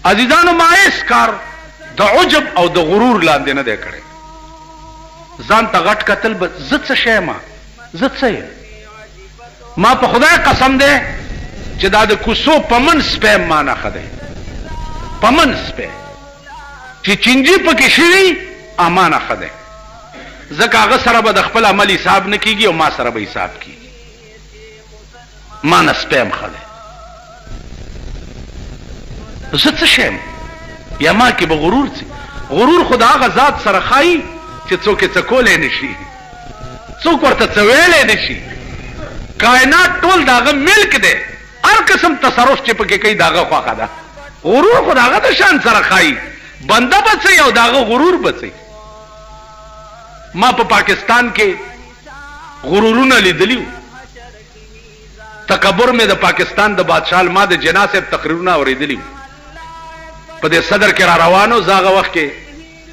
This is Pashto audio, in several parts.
عزیزانو ما هیڅ کار د عجب او د غرور لاندې نه دی کړی. ځان ته غټ کتل به زه څه شی ما، زه څه یم. ما په خدای قسم دی چې دا د کوڅو په منځ سپی ما نه ښه دی، په منځ سپی چې چینجي پکې شوي ما نه ښه دی. ځکه هغه سره به د خپل عمل حساب نه کېږي او ما سره به حساب کېږي. ما نه سپی هم ښه دی. زه څه شی یم؟ یا ما کې به غرور څه؟ غرور خو د هغه ذات سره ښایي چې څوک یې څه کولی نه شي، څوک ورته څه ویلی نه شي. کائنات ټول د هغه ملک دی، هر قسم تصرف چې پکې کوي د هغه خوښه ده. غرور خو د هغه د شان سره ښایي، بنده به څه او د هغه غرور به څه. ما په پاکستان کې غرورونه لیدلي وو. تکبر مې د پاکستان د بادشاہ ما د جناح صاحب تقریرونه اورېدلي وو. په دې صدر کې را روانو، زه هغه وخت کې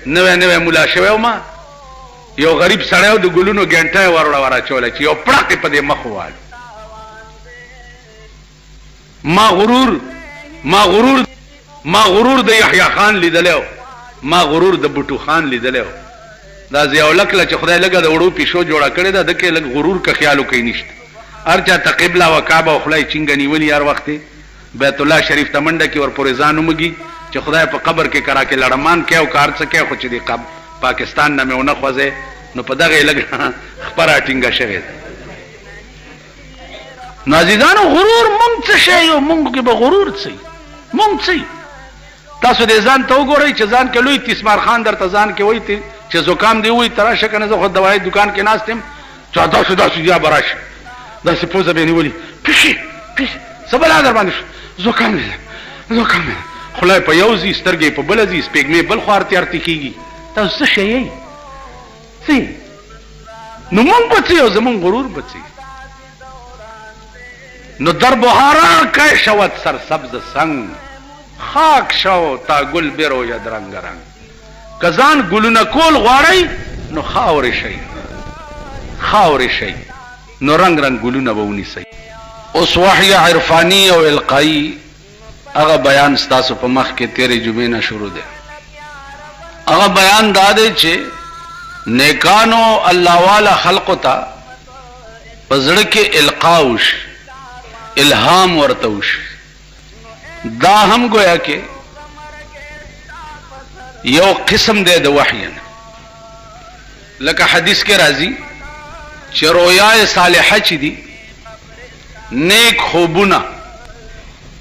نوی نوی ملا شوی وم. یو غریب سړی و، د ګلونو ګنټه یې ور اچوله چې یو پړق یې په دې مخ ووالو. ما غرور د یحیی خان لیدلی و، ما غرور د بوټو خان لیدلی و. دا ضیاءالحق له چې خدای لږه د وړو پیشو جوړه کړې ده، دکې لږ غرور که خیال کوي نشته. هر چا ته قبله و کعبه او خدای چینګه نیولي، هر وخت بیت الله شریف ته منډه کې ورپورې ځان ومږي چې خدای په قبر کې کرا کې لړمان کوي او کار څه کوي. خو چې د پاکستان نه مې ونه خوځې نو په دغه یې لږ خپره ټینګه شوې ده. نو عزیزانو غرور مونږ څه شی یو؟ مونږ کې به غرور څه وي؟ مونږ څه یو؟ تاسو دې ځان ته وګورئ چې ځان کې لوی تیسمار خان درته ځان کې وایي چې زکام دی وایي ته راشه که نه، زه خو دوایي دکان کې ناست یم، چا داسې بیا به راشي، داسې پوزه به یې نیولي، پیشي څه بلا در باندې شو، زکام دی خدای په یو ځي، سترګې په بله ځي، سپېږمې بل خوا ارتې کېږي. تاسو څه شی یئ؟ څه؟ نو مونږ به څه یو؟ زمونږ غرور به څه؟ نو در بهارا که شود سرسبز سنگ، خاک شو تا گل بروید رنگ رنگ. که ځان ګلونه کول غواړئ نو خاورې شئ، نو رنگ رنگ ګلونه به ونیسئ. اوس وحی عرفانی او القایی هغه بیان ستاسو په مخ کې تیرې جمعې نه شروع دی. هغه بیان دا دی چې نیکانو الله والا خلقو ته په زړه کې القا وشي، الهام ورته وشي. دا هم گویا کې یو قسم دی د وحی نه. لکه حدیث کې راځي چې رویای صالحه چې دي، نیک خوبونه،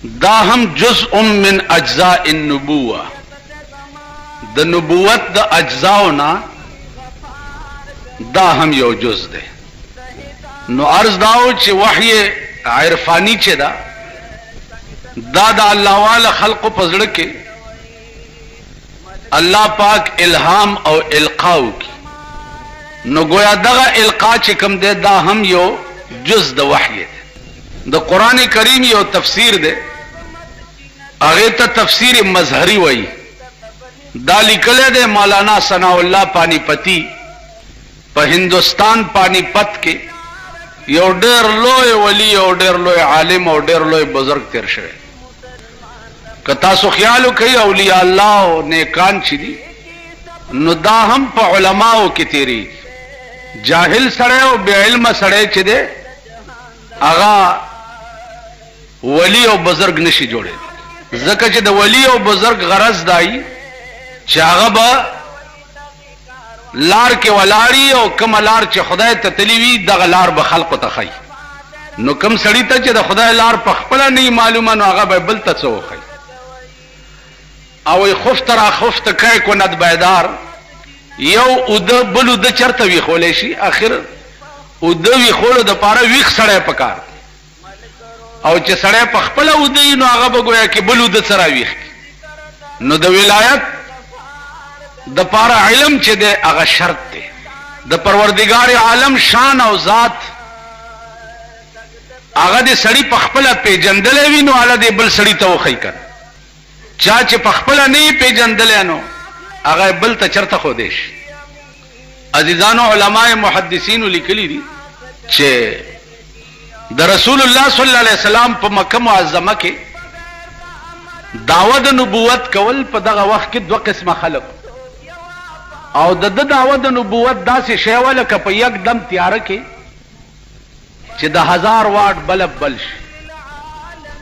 دا هم جزء من اجزاء النبوه، د نبوت د اجزاؤنا دا هم یو جز ده. نو عرض داو چې وحی عرفانی چې دا د الله والا خلق په زړه کې الله پاک الهام او القاو کی. نو گویا دغه القا چې کوم ده دا هم یو جز د وحی ده. د قران کریم یو تفسیر ده، هغه ته تفسیر مظهری وایي. دا لیکل دی مولانا ثناء الله پانی پتی په هندوستان پانی پت کې یو ډېر لوی ولی او ډېر لوی عالم او ډېر لوی بزرگ تیر شوی. که تاسو خیال وکړئ اولیاء الله او نیکان چې دي نو دا هم په علماو کې تیری. جاهل سړی او بے علم سړی چې دی هغه ولی او بزرگ نشي جوړېدی، ځکه چې د ولی او بزرگ غرض دای چې هغه به لار کې ولاړی او کوم لار چې خدای ته تلی وي دغه لار به خلقو ته ښیي. نو کوم سړی ته چې د خدای لار په خپله نه معلومه نو هغه به بل ته څه وښیي. او خفت را خفت کی کند بیدار، یو اوده بل اوده چرته ویښولی شي، اخر اوده ویښولو دپاره ویښ سړی پکار. او چې سړی په خپله اوده وي نو هغه به گویا کې بل اوده څه راویښ کړي. نو د ولایت د پاره علم چې دی هغه شرط دی. د پروردگار عالم شان او ذات هغه د سړی په خپله پیژندلی وي نو هغه د بل سړي ته وښیي که چا چې په خپله نه یې پیژندلی نو هغه بل ته چرته ښودی شي. عزیزانو علماء محدثینو لیکلي دي چې د رسول الله صلی الله علیه وسلم په مکه معظمه کې دعوه د نبوت کول په دغه وخت کې دوه قسمه خلق او د دعوه د نبوت داسې شی و لکه په یک دم تیاره کې چې د 1000 واټ بلب بل شي.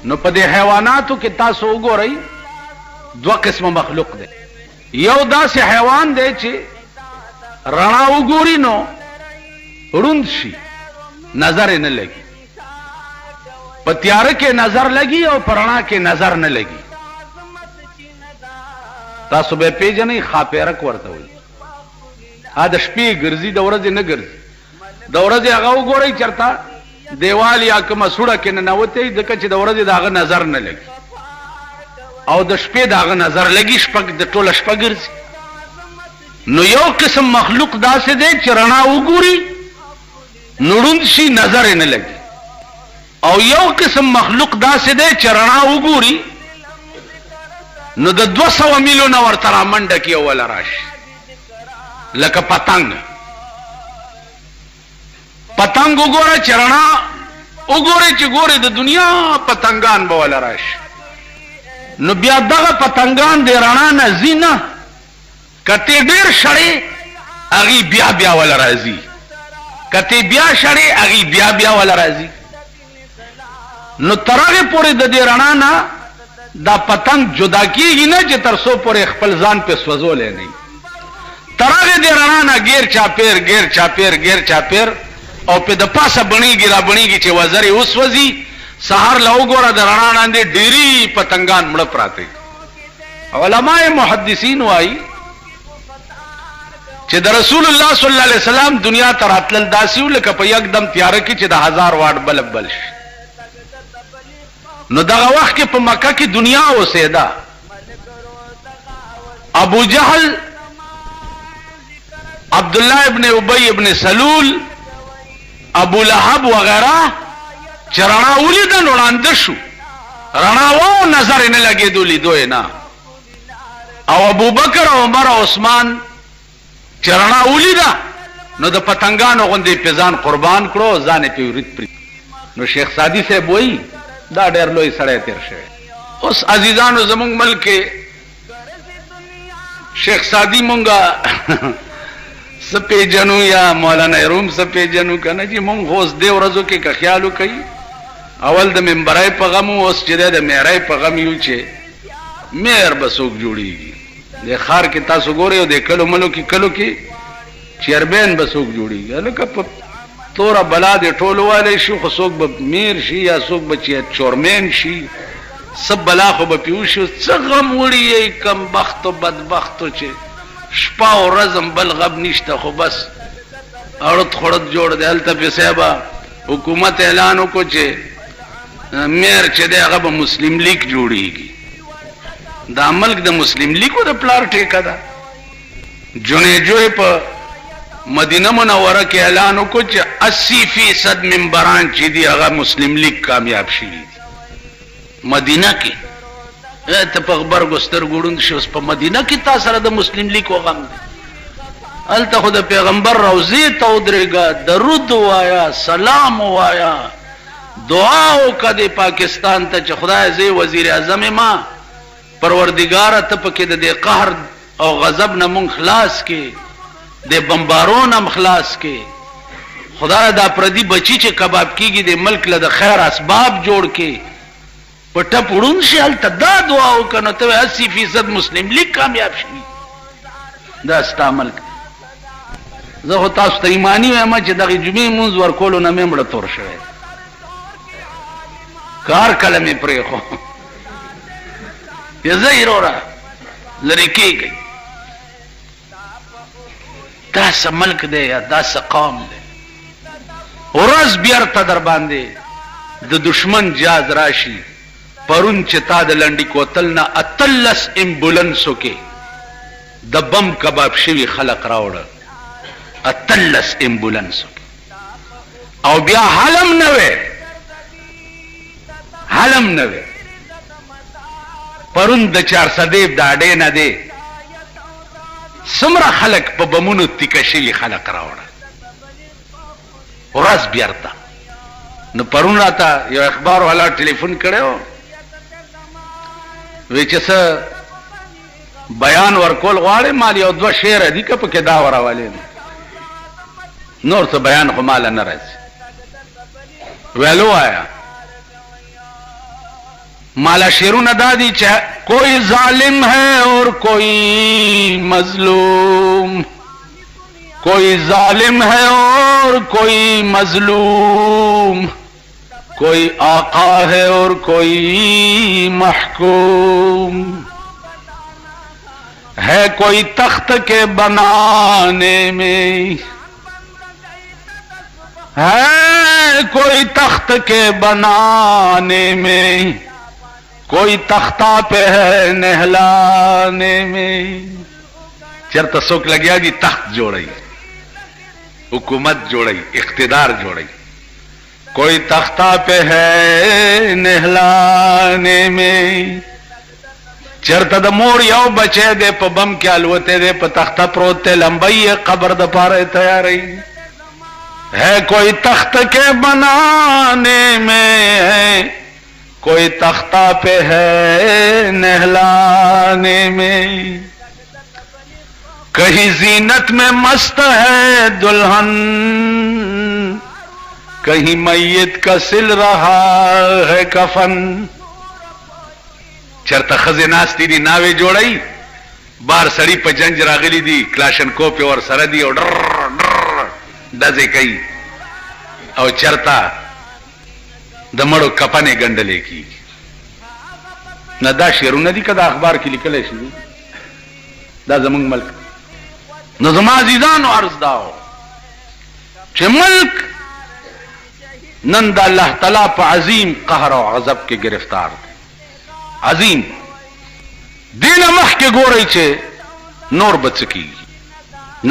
نو په دې حیواناتو کې تاسو وګورئ دوه قسمه مخلوق دی. یو داسې حیوان دی چې رڼا وګوري نو روند شي، نظر یې نه لګي. په تیاره کې نظر لګي او په رڼا کې نظر نه لګي. تاسو به پیژنئ خاپیرک ورته وایي. د شپې ګرځي، د ورځې نه ګرځي. د ورځې هغه وګورئ چېرته دیوال یا کومه سوړه کې ننوتی، ځکه چې د ورځې د هغه نظر نه لګي او د شپې د هغه نظر لګي، شپه د ټوله شپه ګرځي. نو یو قسم مخلوق داسې دی چې رڼا وګوري نو ړوند شي، نظر یې نه لګي. او یو قسم مخلوق داسې دی چې رڼا وګوري نو د 200 میلو نه ورته رامنډه کي اوله راشي، لکه پتنګ. پتنګ وګوره چې رڼا وګوري چې ګوري د دنیا پتنګان به ولا راشي. نو بیا دغه پتنګان د رڼا نه ځي نه، کته ډېر شړې هغې بیا بیا ولا راځي، کته بیا شړې هغې بیا بیا ولا راځي. نو تر هغې پورې د دې رڼا نه دا پتنګ جدا کېږي نه چې تر څو پورې خپل ځان پې سوځولی نه وي. تر هغې د رڼا نه ګیر چاپېر ګیر چاپېر ګیر چاپېر او په د پاسه بڼیږي را بڼیږي چې وزرې وسوځي. سهار له وګوره د رڼا لاندې ډېرې پتنګان مړه پراته. علماء محدثین وایي چې د رسول الله صلی الله علیه وسلم دنیا ته راتلل داسې و لکه په یک دم تیاره کې چې د 1000 واټ بلب بل شي. نو دغه وخت کې په مکه کې دنیا اوسېده. ابو جهل، عبدالله ابن ابی ابن سلول، ابو لهب وغیره چې رڼا ولیده نو ړانده شو. رڼا و نظر یې نه لګېدو، لیدو یې نه. او ابو بکر او عمر او عثمان چې رڼا ولیده نو د پتنګانو غوندې پې ځان قربان کړو، ځان یې پې ورید پرې. نو شیخ سادي صاحب وایي دا ډېر لوی سړی تېر شوی. اوس عزیزانو زمونږ ملک کې شیخ سادي مونږه سپیجنو یا مولانا روم سپیجنو کنه چې مونږ اوس دې ورځو کې که خیال وکړي، اول د منبرای په غم و، اوس چې د میرای په غم یو چې میر به څوک جوړېږي. د ښار کې تاسو ګورئ او د کلو ملو کې کلو کې چیرمین به څوک جوړېږي. لکه په توره بلا دې ټول والی شي، خو څوک به میر شي یا څوک به چورمین شي، څه بلا خو به پې وشي. څه غم وړي یې کم بختو بدبختو چې شپه او ورځ بل غم نشته، خو بس اړد خوړد جوړ دی. هلته پې صاحبه حکومت اعلان وکړو چې میر چې دی هغه به مسلم لیگ جوړېږي. دا ملک د مسلم لیګو د پلار ټیکه ده. جنیجو په مدینه منوره کې اعلان وکړو چې 80% ممبران چې دي هغه مسلم لیگ کامیاب شوي دي. مدینه کې ته په غبرګو سترګو ړوند شي، اوس په مدینه کې تا سره د مسلم لیګ غم دی. هلته خو د پیغمبر روضې ته ودرېږه، درود ووایه، سلام ووایه، دعا وکړه د پاکستان ته چې خدای زه وزیر اعظم ما پروردګاره ته پکې د دې قهر او غضب نه مونږ خلاص کې، د بمبارون هم خلاص کې. خدای دا پردي بچي چې کباب کېږي د ملک له د خیر اسباب جوړ کې په ټپ وړون شي. هلته دا دعا وکړه نو ته 80% مسلم لیگ کامیاب شي. دا ستا ملک. زه خو تاسو ته ایماني وایم چې دغې جمعې مونځ ورکولو نه مې مړه تور شوی. کار کله مې پرېښو یا زه وروره لرې کېږئ. دا څه ملک دی یا دا څه قوم دی؟ ورځ بیرته در باندې د دشمن جاز راشي. پرون چې تا د لنډي کوتل نه 18 امبولنسو کې د بم کباب شوي خلق راوړه. 18 امبولنسو کې او بیا حلم نه وی، حلم نه وی. پرون د 400 د اډې نه دی څومره خلک په بمونو تیکه شوي خلق راوړه. ورځ بیرته. نو پرون راته یو اخبار والا ټلیفون کړی و، وی چې څه بیان ورکول غواړي مال یو دوه شعر دي که پکې دا وراولې نور څه بیان خو مال نه راځي ویلو آیا مالا شعرونه دا دي چې کوئی ظالم ہے اور کوئی مظلوم کوئی ظالم ہے اور کوئی مظلوم کوئی آقا ہے اور کوئی محکوم ہے کوئی تخت کے بنانے میں ہے کوئی تخت کے بنانے میں کوئی تختہ پہ ہے نہلانے میں چرته څوک لګیا دي تخت جوړي حکومت جوړي اقتدار جوړي کوئی تختہ پہ ہے نہلانے میں چرته د مور یو بچے دے په بم کې الوته دے په تختہ پروت ته لمبئی قبر د پاره تیاری ہے کوئی تخت کے بنانے میں ہے کوئی تختہ پہ ہے نہلانے میں کہیں زینت میں مست ہے دلہن کہیں میت کا سل رہا ہے کفن چرته خزه ناستی دی ناوی جوړی بار سړی په جنج راغلی دی کلاشنکوف اور سره دی او دزه کوي او چرته د مړو کپنې ګنډلې کی نه دا شعرونه دي که دا اخبار کې لیکلی شي دا زمونږ ملک نو زما عزیزانو عرض داو چې ملک نن د الله تعالی په عظیم قهر او غضب کې گرفتار دی عظیم دینه مخکې ګورئ چې نور به څه کېږي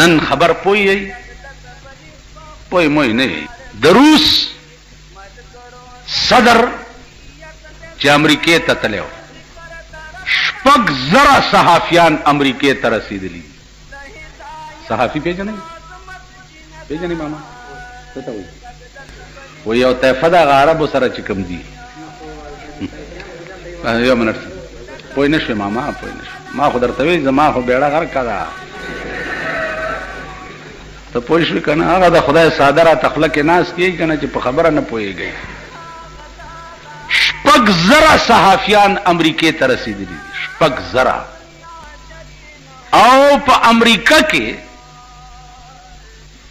نن خبر پوهیږئ پوه موی نه د روس صدر چې امریکې ته تللی و 6,000 صحافیان امریکې ته رسېدلي صحافي پیژنئ ماما څه ته وایي و یو طایفه دغه عربو سره چې کوم دي یو منټ پوه نه شوې ماما پوه نه شوې ما خو درته وایي زما خو بیړه غرقه ده ته پوه شوې که نه هغه د خدای ساده راته خوله کې ناست یې که نه چې په خبره نه پوهېږئ 6,000 صحافیان امریکې ته رسېدلي دي 6,000 او په امریکا کې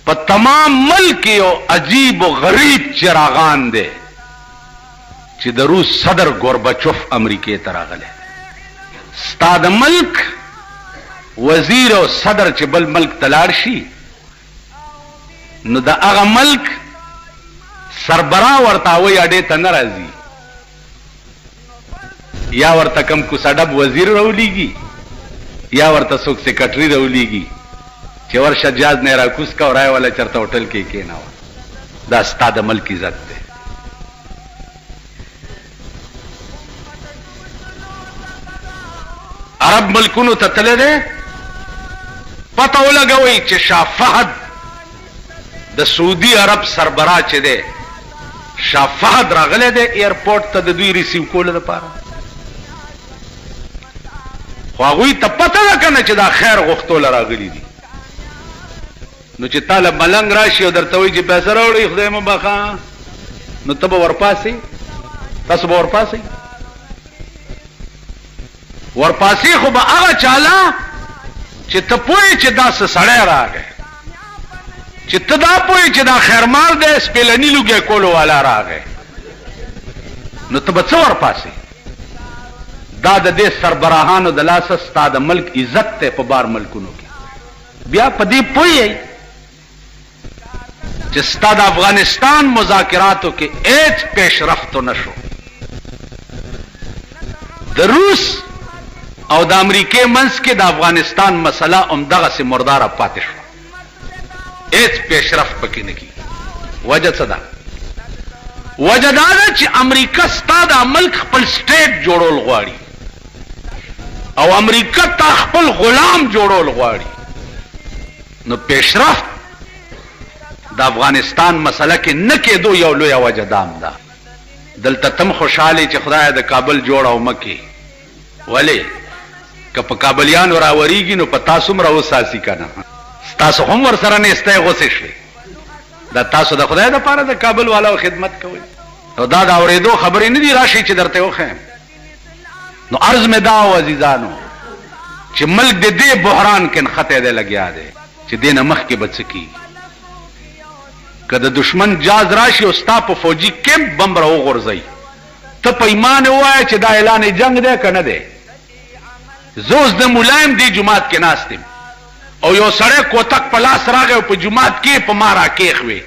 په تمام ملک یو عجیب و غریب چراغان دی چې د روس صدر گورباچوف امریکې ته راغلی ستا د ملک وزیر او صدر چې بل ملک ته لاړ شي نو د هغه ملک سربراه ورته وایي اډې ته نه راځي یا ورته کم کوڅه ډب وزیر راولیږي یا ورته څوک سیکرټري راولیږي چې ورشه جهاز نه راکوز کا او رای والا چرته هوټل کې کېناوه دا ستا د ملک عزت دی عرب ملکونو ته تللی دی پته ولګوئ چې شاه فهد د سعودي عرب سربراه چې دی شاه فهد راغلی دی ایرپورټ ته د دوی ریسیو کولو لپاره خو هغوی ته پته ده که نه چې دا خیر غوښتو له راغلي دي نو چې تاله ملنګ راشي او درته وایي چې پیسه راوړئ خدای مو بخښه نو ته به ورپاسې تاسو به ورپاسئ ورپاسې خو به هغه چاله چې ته پوهې چې دا څه سړی راغی چې ته دا پوهې چې دا خیرمال دی سپېلني لوګی کولو والا راغی نو ته به څه ورپاسې دا د دې سربراهانو د لاسه ستا د ملک عزت دی په بار ملکونو کې بیا په دې پوهیئ چې ستا د افغانستان مذاکراتو کې هیڅ پیشرفتو نشو د روس او د امریکې منځ کې د افغانستان مسله همدغسې مرداره پاتې شوه هیڅ پیشرفت پکې نه کېږي وجه څه ده وجه دا ده چې امریکا ستا د ملک خپل سټیټ جوړول غواړي او امریکا تا خپل غلام جوړول غواړي نو پیشرفت د افغانستان مسله کې نه کېدو یو لویه وجه دام ده دلته تم خوشحالې چې خدای د کابل جوړ او مکې ولی که په کابلیان راوریږي نو په تاسو هم راوساسي که نه تاسو هم ورسره نیستی غوسې شوې دا تاسو د خدای دپاره د کابل والاو خدمت کوئ او دا د اورېدو خبرې نه دي راشئ چې درته وښیم نو عرض مې دا و عزیزانو چې ملک د دې بحران کې نښتی دی لګیا دی چې دې نه مخکې به څه کېږي که د دشمن جاز راشي او ستا په فوجي کیمپ بم راوغورځوي ته په ایمان ووایه چې دا اعلان جنگ دی که نه دی زه اوس د ملایم دې جومات کې ناست یم او یو سړی کوتک په لاس راغی او په جومات کې په ما راکېښوې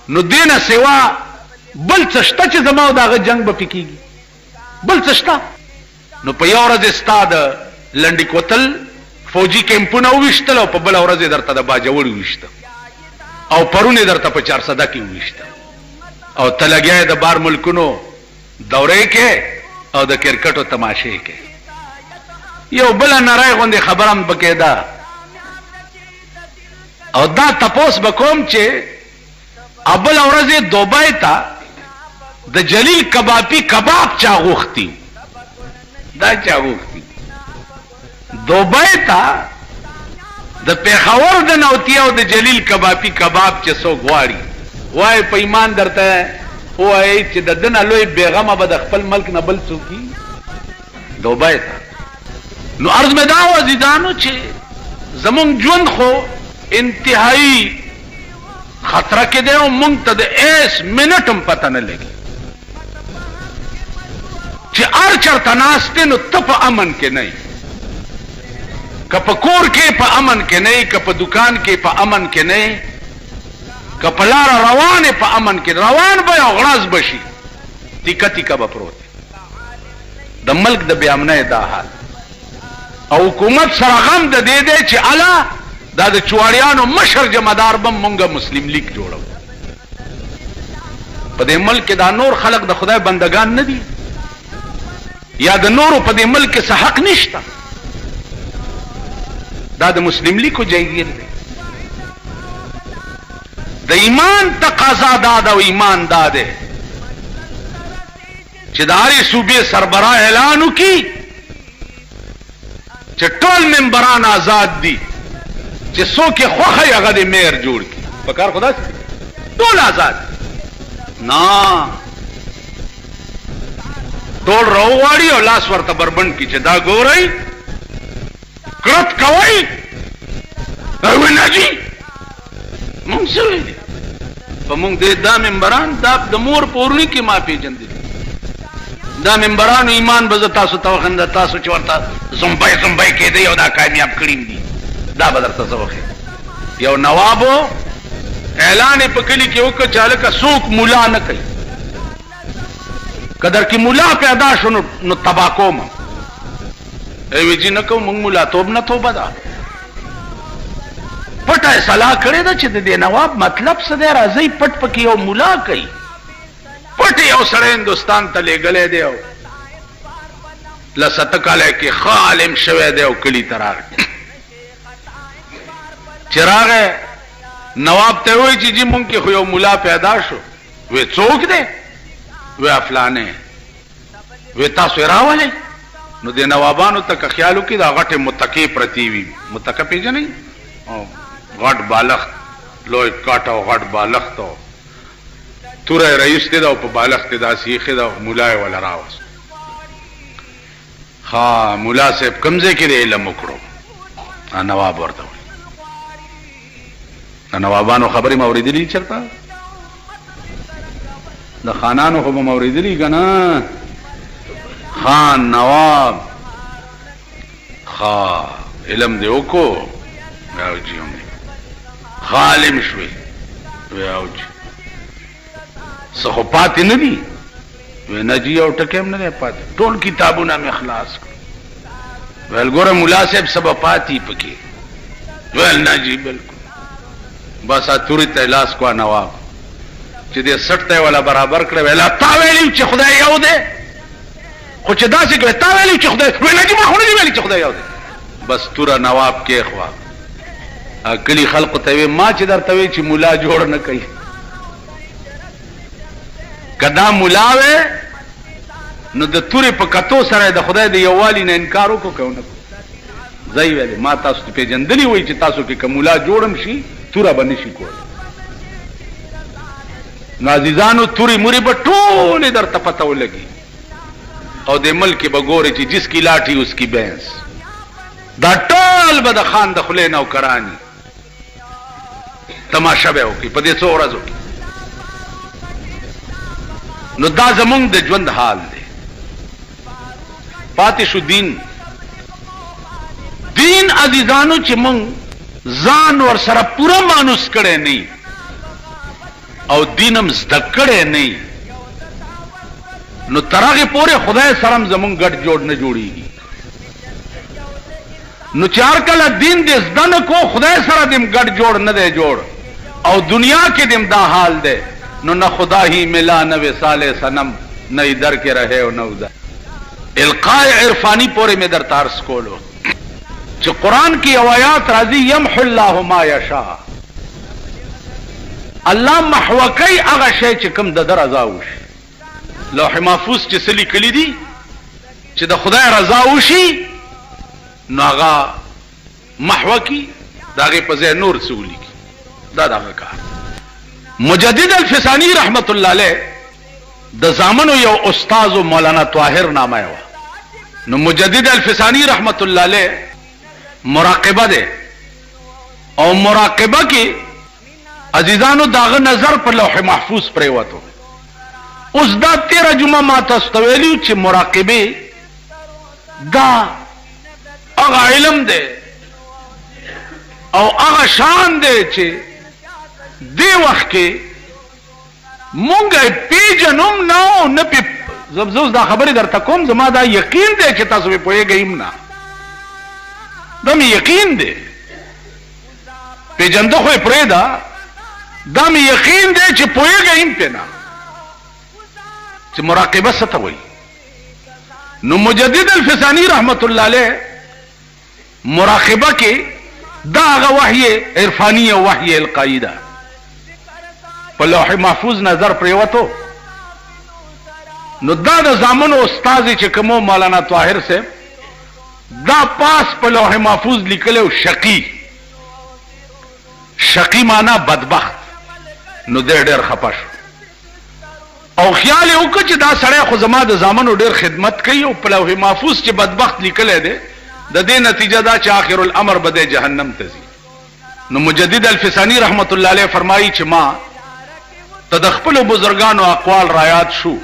نو دې نه سوا بل څه شته چې زما او د هغه جنگ به پې کېږي بل څه شته نو په یو ورځ ستا د لنډي کوتل فوجي کیمپونه وویشتل او په بله ورځ یې درته د باجوړ وویشته او پرون یې درته په 400 کې وویشته او ته لګیا یې د بار ملکونو دورې کې او د کرکټو تماشې کې یو بله نری غوندې خبره هم پکې ده او دا تپوس به کوم چې بله ورځ یې دوبۍ ته د جلیل کبابي کباب چا غوښتي دا چا غوښتي دوبۍ ته د پیښور د نوتیا او د جلیل کبابي کباب چې څوک غواړي وایي په ایمان درته وایي چې د ده نه لوی بېغمه به د خپل ملک نه بل څوک وي دوبۍ ته نو عرض مې دا و عزیزانو چې زمونږ ژوند خو انتهایی خطره کې دی او مونږ ته د 1 منټ هم پته نه لګي چې هر چېرته ناست دی نو ته په امن کې نه یې که په کور کې په امن کې نه یې که په دکان کې په امن کې نه یې که په لاره روان یې په امن کې روان به یو غړز به شي تیکه تیکه به پروت د ملک د بې امنۍ دا حال او حکومت سره غم د دې دی چې اله دا د چواړیانو مشر جمعدار بم مونږه مسلم لیگ جوړو په دې ملک کې دا نور خلق د خدای بندگان نه دي یا د نورو په دې ملک کې څه حق نشته دا د مسلم لیگ کو جایگیر دی د ایمان تقاضا دا ده او ایمان دا ده چې د هرې صوبې سربراه اعلان وکړي چې ټول ممبران آزاد دي چې څوک یې خوښه یې هغه د میر جوړ کړي په کار خو داسې ټول آزاد نه ټول راوغواړي او لاس ورته بربند کړي چې دا ګورئ کرت کوئ او نه جي مونږ څه ویلي په مونږ دا ممبران دا د مور په ورني کې ما پېژندلي دا ممبرانو ایمان به زه تاسو ته وښیم د تاسو چې ورته زمبی زمبی کېدی او دا کامیاب کړي دي دا به درته زه وښیم یو نوابو اعلان یې په کلي کې وکړه چې هلکه څوک ملا نه کوي که در کې ملا پیدا شو نو تبا کوم وی جي نه کوم مونږ ملاتوب نه توبه ده پټه یې صلاح کړې ده چې د دې نواب مطلب څه دی راځئ پټ پکې یو ملا کوي پټ یو سړی هندوستان ته لېږلی دی او لسته کاله کې ښه عالم شوی دی او کلي ته راغی چې راغی نواب ته وایي چې جي مونږ کې خو یو ملا پیدا شو وی څوک دی وی افلانې وی تاسو یې راولئ نو د نوابانو ته که خیال وکړي دا غټې متکې پرتې وي متکه پېژنئ غټ بالښت لوی کټ او غټ بالښت او توره یې رایستې ده او په بالښت کې داسې ایښې ده ملا یې وله راوست ها ملا صاحب کوم ځای کې د علم وکړو نواب ورته وایي د نوابانو خبرې مې اورېدلي چېرته د خانانو خو به مې اورېدلي که نه خان نواب خا علم دې وکړو او جي هم عالم شوې وی او جي څه خو پاتې نه دي وی نه جي یو ټکی هم نه دی پاتې ټول کتابونه مې خلاص کړو ویل ګوره ملا صاحب څه به پاتې پکې ویل نه جي بلکل بس تورې ته لاس کړه نواب چې دې سټ ته یې والا برابر کړه ویل تا ویلي چې خدای یو دی خو چې داسې کوې تا ویلي چې خدای ویل نه جي ما خو نه دي ویلي چې خدای یو دی بس توره نواب کېښوه کلی خلقو ته وی ما چې درته وی چې ملا جوړ نه کوي که دا ملا وی نو د تورې په کتو سره د خدای د یووالي نه انکار وکړو که ونه کړو ځای ویلې ما تاسو ته پېژندلي وایي چې تاسو کې که ملا جوړم شي توره به نه شي کولی نو عزیزانو تورې مورې به ټولې درته پته ولګي او د ملک به ګورې چې جس کی لاټھی اس کی بھینس دا ټول به د خان د خولې نوکرانی تماشا به وکړي په دې څو ورځو کې نو دا زمونږ د ژوند حال دی پاتې شو دین عزیزانو چې مونږ ځان ور سره پوره مانوس کړی نه او دینم زده کړی نه نو تر هغې پورې خدای سره هم زمونږ ګډ جوړ نه جوړېږي نو چې هر کله دین دې زده نه کو خدای سره دې ګډ جوړ نه دی جوړ او دنیا کې دې دا حال دی نو نہ خدا ہی ملا نہ وصال صنم نہ ادھر کے رہے ہو نہ ادھر القاء عرفانی پورے میں در تارس کولو جو قرآن کی آیات راضی یمحو اللہ ما یشاء اللہ محوکی اغا شے چکم د در رضا وشي لوح محفوظ چې سلی کلی دی چې د خدای رضا وشي نو هغه محوکی داغه په ځای نور سولی دا دغه کار مجدد الفسانی رحمت الله علیه د زامنو یو استاد مولانا طاهر نامه و نو مجدد الفسانی رحمت الله علیه مراقبه ده او مراقبه کې عزیزانو داغه نظر پر لوح محفوظ پرې وته اوس دا 13 جمعه ما تاسو ته ویلو چې مراقبه دا هغه علم ده او هغه شان ده چې دی وخت کې مونږه پیژنوم نه په زبزوز دا خبره درته کوم زما دا یقین دی چې تاسو په پوهیږئ نه دا می یقین دی پیژنده خو پرې دا می یقین دی چې پوهیږئ په نه چې مراقبه څه ته وایي نو مجدد الفسانی رحمت الله علیه مراقبه کې دا هغه وحی عرفانی او وحی القایی ده په لوح محفوظ نظر پریوتو نو دا د زامنو استاد چې کومو مولانا طاهر سے دا پاس په لوح محفوظ لیکلو شقی معنی بدبخت نو ډېر خپه شو او خیال یې وکړ چې دا سړی خو زما د زامنو ډېر خدمت کوي او په لوح محفوظ چې بدبخت لیکلی دی د دې نتیجه دا چې آخر الامر به دی جهنم ته ځي نو مجدد الفسانی رحمت الله علیه فرمایي چې ما ته د خپلو بزرګانو اقوال رایاد شو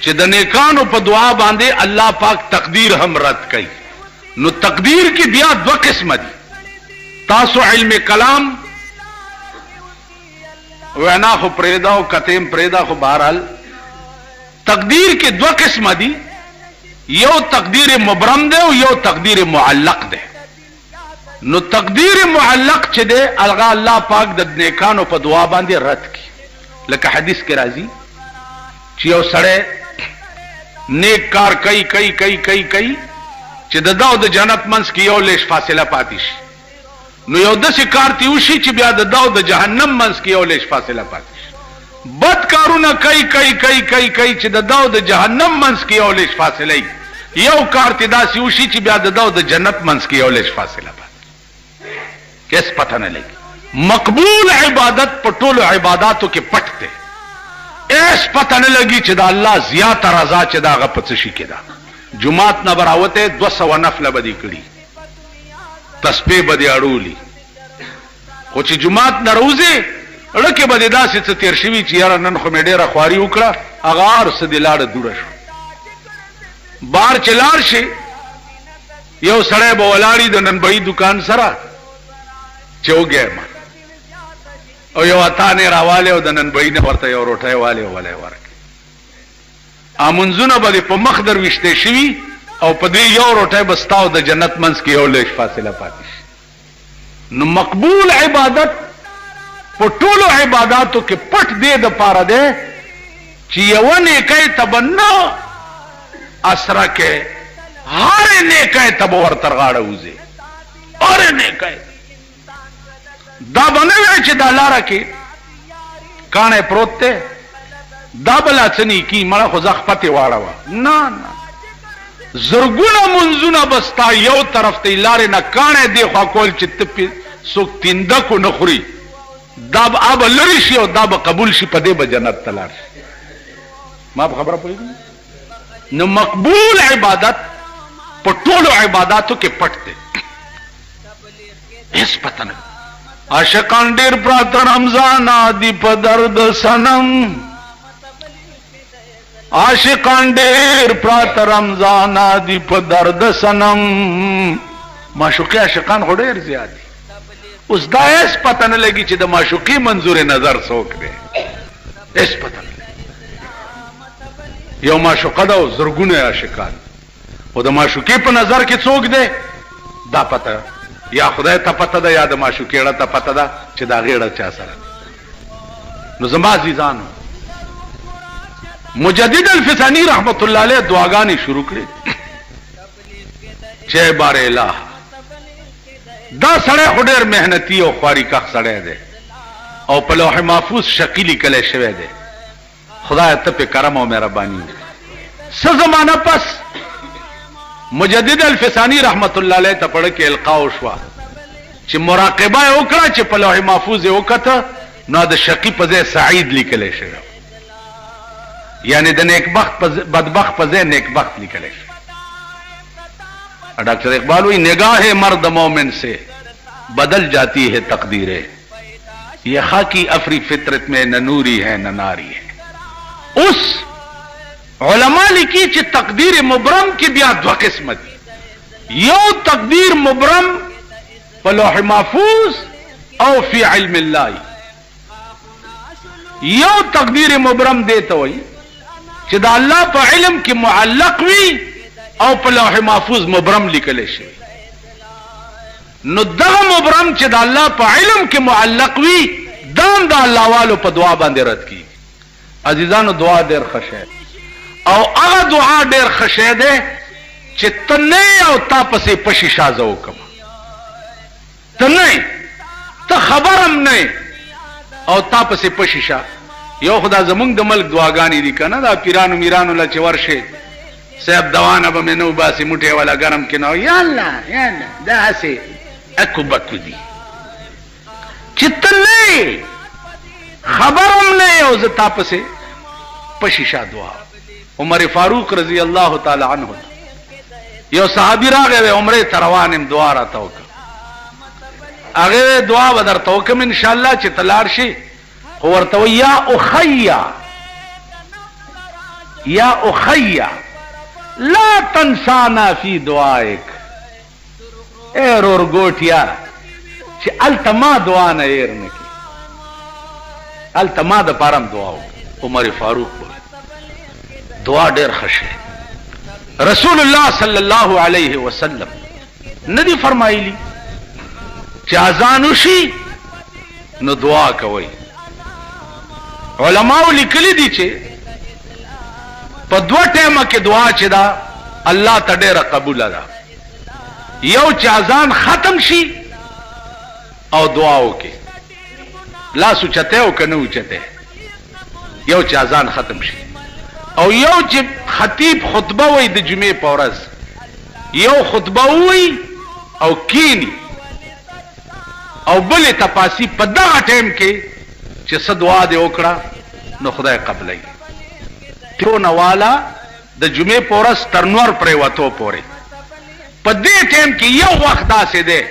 چې د نیکانو په دعا باندې الله پاک تقدیر هم رد کوي نو تقدیر کې بیا دو قسم دي تاسو علم کلام وینا خو پریدا او کتیم پریدا خو بہرحال تقدیر کې دو قسم دي یو تقدیر مبرم ده او یو تقدیر معلق ده نو تقدیر معلق چې ده الغا الله پاک د نیکانو په دعا باندې رد کی لکه حدیث کې راځي چې یو سړی نیک کار کوي چې د داو د جنت منځ کې یو لیش فاصله پاتې شي نو یو داسې کار تی وشي چې بیا د داو د جهنم منځ کې یو لیش فاصله پاتې شي بد کارونه کوي چې د داو د جهنم منځ کې یو لیش فاصله یو کار تی داسې وشي چې بیا د داو د جنت منځ کې یو لیش فاصله پاتې کیس پتہ نه لګي مقبول عبادت په ټولو عبادتو کې پټ دی ایس پتہ نه لګي چې دا الله زیات رضا چې دا غ پڅ شي کېدا جمعات نه براوته 200 نفل بدی کړي تسبیح بدی اړولي خو چې جمعات نه روزي لکه بدی داسې څه تیر شوی چې یاره نن خو مې ډېره خواري وکړه هغه ارس دی لاړه دوړه شو بار چلار شي یو سړی به ولاړی د ننبعي دکان سره چې وګېما او یو اتانې راواله او د ننبعي نه ورته یو روټۍ والی ورکړي امنځونه به په مخ درويشته شوي او په دې یو روټۍ به ستاو د جنت منځ کې یو لیش فاصله پاتې شي نو مقبول عبادت په ټولو عبادتو کې پټ دی د پاره دی چې یو نیکۍ تبنا اسره کې هر نیکۍ تب ورتر غاړه وځي هر نیکۍ دا بنوي چې دا لاره کې کانه پروت ته دا بلا څنی کی مړه خو زخ پته واړه نه نه زرګونه منځونه بستا یو طرف ته لارې نه کانه دی خو کول چې ته سوک تینده کو نخوري دا اب لری شي او دا به قبول شي په دې به جنت تلار شي ما خبره پوهیږي نو مقبول عبادت په ټولو عبادتو کې پټ دی هیڅ پته نه عاشقان ډیر پرات رمضان دی په درد سنم عاشقان ډیر پرات رمضان دی په درد سنم معشوقي عاشقان خو ډیر زیات دي اوس دا هیڅ پته نه لګي چې د معشوقي منظور نظر څوک دی هیڅ پته نه یو معشوقه ده او زرګونه عاشقان او د معشوقي په نظر کې څوک دی دا پته یا خدای ته پته ده یا د معشوقي ته پته ده چې دا غیړه چا سره نو زما عزیزانو مجدد الفسانی رحمت الله علیه دعاګانې شروع کړې چې بار الہ دا سړی خو ډېر محنتي او خواري کخ سړی دی او په لوح محفوظ شقي لیکلی شوی دی خدای ته په کرم او مهرباني څه زمانه پس مجدد الفسانی رحمت الله علیه ته پړه کې القا وشوه چې مراقبه یې وکړه چې په لوح محفوظ یې وکته نو د شقي په ځای سعید لیکلی شوی یعنی د نیکبخت بدبخت په ځای نیکبخت لیکلی شوی ڈاکٹر اقبال ہوئی نگاہ مرد مومن سے بدل جاتی ہے تقدیریں یہ خاکی افری فطرت میں نہ نوری ہے نہ ناری ہے اس علماء لکی چې تقدیر مبرم کی بیا دو قسمت یو تقدیر مبرم په لوح محفوظ او فی علم اللہ یو تقدیر مبرم دیتا ہوئی چې دا اللہ په علم کی معلق وی او په لوح محفوظ مبرم لیکل شي نو دغه مبرم چې د الله په علم کې معلق وي دام د الله والو په دعا باندې رد کی عزیزانو دعا ډېر خشه او هغه دعا ډېر خشه ده چې تنه او تا پسې پشي شازه وکم تنه ته خبرم نه او تا پسې پشي شا یو خدا زمونږ د ملک دعاګانې دي کنه دا پیرانو میرانو لا چې ورشه صاحب دوانه به منو باسي موټه والا ګرم کینو یا الله دا سه اكو بکو دي چتلې خبرم نه او ز تاسو په شیشه دعا عمر فاروق رضی الله تعالی عنہ یو صحابي راغی عمره تروانم دعا راته وک هغه دعا ودرته وکم ان شاء الله چې تلار شي ورته یا اخیا یا اخیا لا تنسانا فی دعائک اے رورگوٹیا چې التما دعا نه ایر نکی التما د پارم دعا عمر فاروق دعا ډیر خشه رسول الله صلی الله علیه وسلم ندی فرمایلی چې اذان وشي نو دعا کوي علماء لیکلی دي چې په دوه ټیمه کې دعا چې دا الله ته ډیره قبول ده یو چې اذان ختم شي او دعا وکي لا سوچته او کنه اوچته یو چې اذان ختم شي او یو چې خطیب خطبه وای د جمعې په ورځ یو خطبه وای او کینی او بل تپاسی په دغه ټیم کې چې څه دعا دې وکړه نو خدای قبلای ټونه والا د جمعې په ورځ تر نور پرې وته پورې په دې ټیم کې یو وخت داسې دی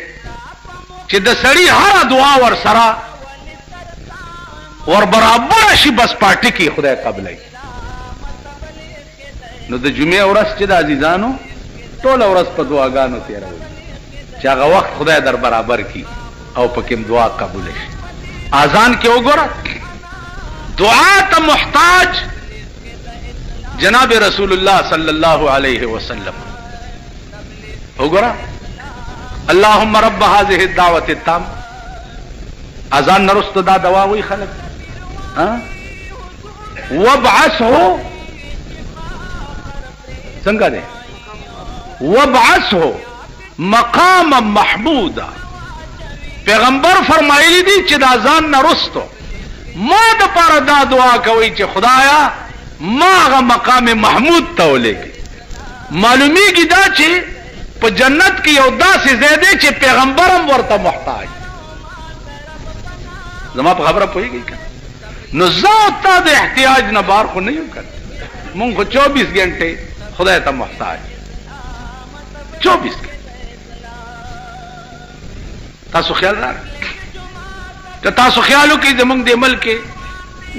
چې د سړي هر دعا ور سره ور برابر شي بس پارټي کې خدای قبلای نو د جمعې ورځ چې د عزیزانو ټول ورځ په دعاګانو تیروي چې هغه وخت خدای در برابر کی او پکې دعا قبول شي اذان کې وګوره دعا ته محتاج جناب رسول الله صلی الله علیه وسلم وګوره اللهم رب هذه الدعوه التامه اذان نرست دا دعا وی خلق ها وابعثه څنګه ده وابعثه مقاما محمودا پیغمبر فرمایلی دي چې د اذان نرستو ما د پاره دا دعا کوي چې خدایا ما هغه مقام محمود ته ولېږي. معلومیږي دا چې په جنت کې یو داسې ځای دی چې پیغمبرم ورته محتاج. زما په خبره پوهېږئ که نو زه او تا د احتیاج نه بار خو نه یو کنه. مونږ خو 24 ګنټې خدای ته محتاج. 24 ګنټې تاسو خیال راغی که تاسو خیال وکړئ زمونږ دې ملک کې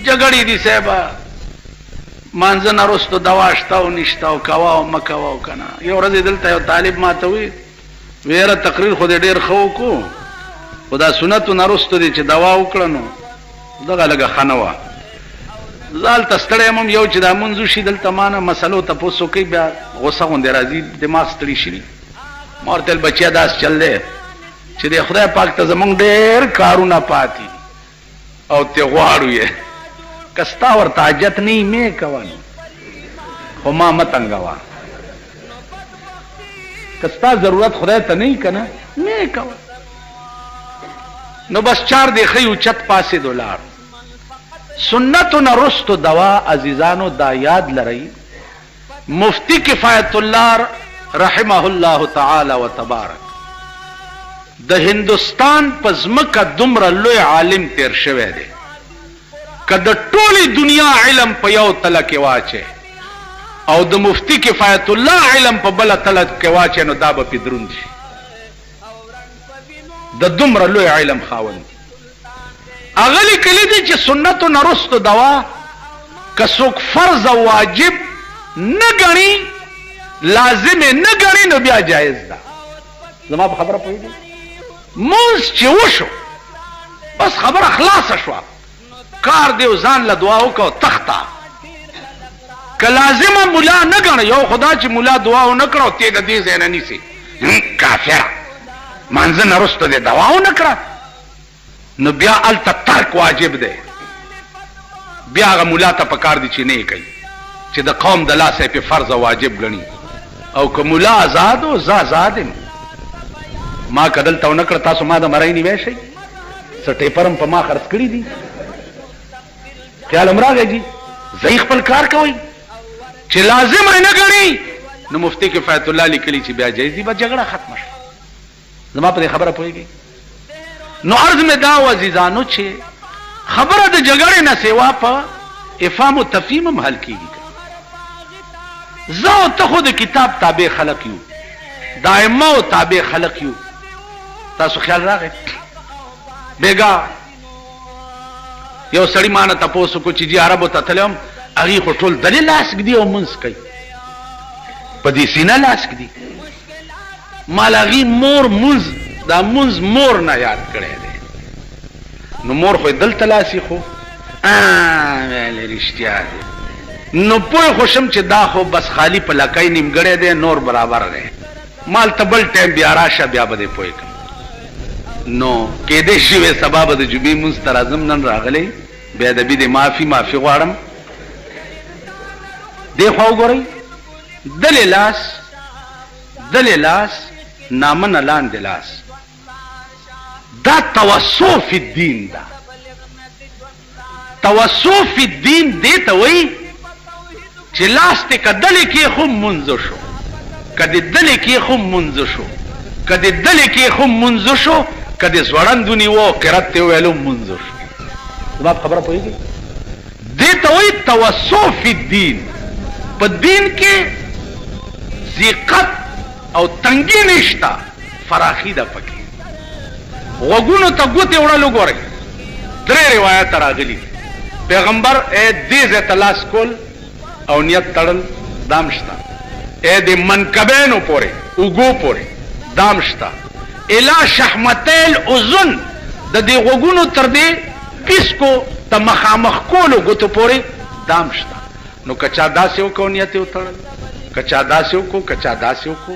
جګړې دي صاحبه مانځه نه وروسته دوا شته او نشته او کوه او مه کوه او که نه. یو ورځ دلته یو طالب ما ته وی یاره تقریر خو دې ډېر ښه وکړو خو دا سنتو نه وروسته دی چې دوا وکړه نو دغه لږه ښه نه وه. زه هلته ستړی یم یو چې دا مونځ وشي دلته ما نه مسلو تپوس وکړئ بیا غوسه غوندې راځي دماغ ستړي شي. ما ورته ویل بچیه داسې چل دی چې د خدای پاک ته زمونږ ډېر کارونه پاتې دي او ته غواړو یې که ستا ورته حاجت نه وي مې کوه نو خو ما مه تنګوه. که ستا ضرورت خدای ته نه وي که نه مې کوه. نو بس 4 دیخی اوچت پاسې دولار سنتو نه رستو دوا. عزیزانو دا یاد لرئ مفتی کفایت الله رحمه الله تعالی و تبارک د هندوستان په ځمکه دومره لوی عالم تیر شوی دی که د ټولې دنیا علم په یو تله کې واچي او د مفتی کفایت الله علم په بله تله کې واچي نو دا به پې دروند شي. د دومره لوی علم خاوند هغه لیکلي دي چې سنتو نه رستو دوا که څوک فرض او واجب نه ګڼي لازم یې نه ګڼي نو بیا جایز ده. زما په خبره پوهېږئ مونځ چې وشو بس خبره خلاصه شوه کار دی ځان له دعا وکړه تخته. که لازمه ملا نه ګڼه یو خدا چې ملا دعا ونه کړه او تی د دې ځای نه نیسي کافره مانځه نه وروسته دې دعا ونه کړه نو بیا هلته ترک واجب دی. بیا هغه ملا ته پکار دي چې نه یې کوي چې د قوم د لاسه یې پې فرض او واجب ګڼي. او که ملا آزاد و زه آزاد یم ما که دلته ونه کړه تاسو ما د مرۍ نیوی شئ څه ټیپرم په ما خرڅ کړي دي خیال هم راغی جي ځئ خپل کار کوئ چې لازم یې نه ګڼي نو مفتی کفایت الله لیکلي چې بیا جایز دي بس جګړه ختمه شوه. زما په دې خبره پوهېږئ نو عرض مې دا و عزیزانو چې خبره د جګړې نه سوا په افهام و تفهیم هم حل کېږي. زه او ته خو د کتاب تابع خلق یو د ائمه او تابع خلق یو. تاسو خیال راغی بیګا یو سړی مانه تپوس وکړو چې جی عربو ته تللی وم هغې خو ټول دلې لاس ږدي او مونځ کوي په دې سینه لاس ږدي. مال هغې مور مونځ دا مونځ مور نه یاد کړی دی نو مور خو یې دلته لاس ایښو ویلې رښتیا دی نو پوه خو شم چې دا خو بس خالي په لکۍ نیمګړی دی نور برابر دی مال ته بل ټایم بیا راشه بیا به دې پوه کړم. نو کېدی شي وې سبا به د جمعې مونځ ته راځم نن راغلی بیا ادبي دی معافي غواړم. دې خوا وګورئ دلې لاس نامه نه لاندې لاس دا توسع فی الدین ده. توسع فی الدین دې ته وایي چې لاس ته که دلې کېښو مونځ شو که دې دلې کېښو مونځ شو که دې دلې کېښو مونځ شو که دې زوړند ونیوه قرت ته وویلو مونځ شو. زما په خبره پوهېږئ دې ته وایي توسع فی الدین. په دین کې ضیقت او تنګي نشته فراخي ده پکې. غوږونو ته ګوتې وړل وګورئ 3 روایت راغلي پیغمبر دې ځای ته لاس کول او نیت تړل دام شته دې منکبینو پورې اوږو پورې دام شته الی شحمتیل اذن د دې غوږونو تر دې پیسکو ته مخامخ کولو ګوتو پورې دام شته. نو که چا داسې وکړو نیت یې وتړل که چا داسې وکړو که چا داسې وکړو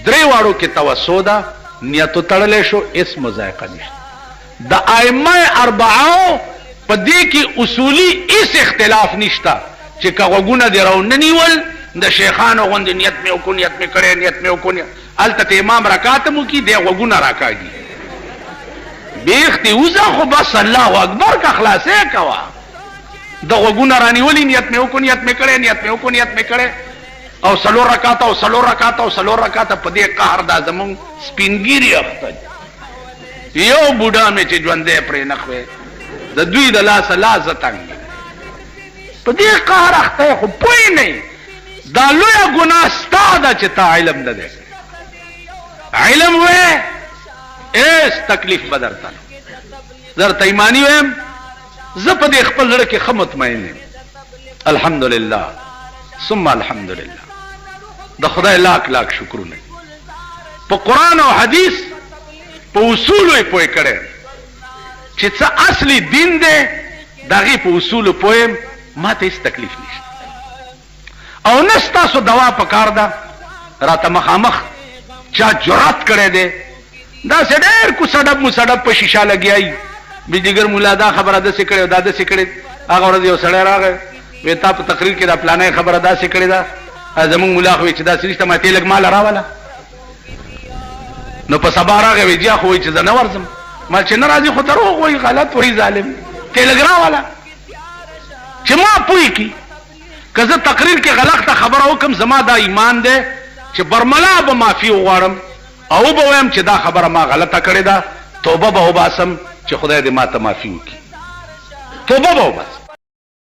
3 واړو کې توسع ده نیت وتړلی شو هېڅ مذایقه نشته. د ائمه اربعو په دې کې اصولي هېڅ اختلاف نشته چې که غوږونه دې راونه نیول د شیخانو غوندې نیت مې وکړو نیت مې کړی نیت مې وکړو هلته ته امام رکعت هم وکړي دی غوږونه راکاږي بیخ دی وزا خو بس الله اکبر کا خلاصې کوا د غوګونه رانیولې نیت مې وکړ نیت مې کړې نیت مې وکړ نیت مې کړې او سلور رکعات او سلور رکعات او سلور رکعات په دې قهر دا زمون سپینګيري اخته یو بوډا مې چې ژوندې پرې نخوي د دوی د لاس لاس تنګ په دې قهر اخته خو پوي نه دا لوی ګناه ستاده چې تا علم نه ده علم وې ایس تکلیف بدرته درته ایمانی ویم زه په دې خپل لړ کې مطمئن یم الحمدلله ثم الحمدلله د خدای لاک لاک شکرونه په قران او حدیث په اصول یې پوي کړي چې څه اصلي دین دی دغه په اصول پویم ما ته هیڅ تکلیف نشته او نستا سو دوا پکار دا راته مخامخ چا جرأت کړي دی دا سړی کو سړب مو سړب په شیشه لګیای بجګر مولا دا خبره ده سکړې دا ده سکړې هغه ورځ یو سړی راغی وې تا په تقریر کې دا پلانې خبره ده سکړې دا زمون مولا خو چې دا سړي ته ماته لګ مال راواله نو په سبا راغی وې جا خو چې زنه ورزم مال چې ناراضي خو درو وې غلط وې ظالم ته لګ راواله چې ما پوي کی کزه تقریر کې غلطه خبره وکم زما دا ایمان ده چې برملا به معافي وغواړم او به ویم چې دا خبره ما غلطه کړې ده توبه به وباسم چې خدای دې ما ته معافي وکړي توبه به وباسم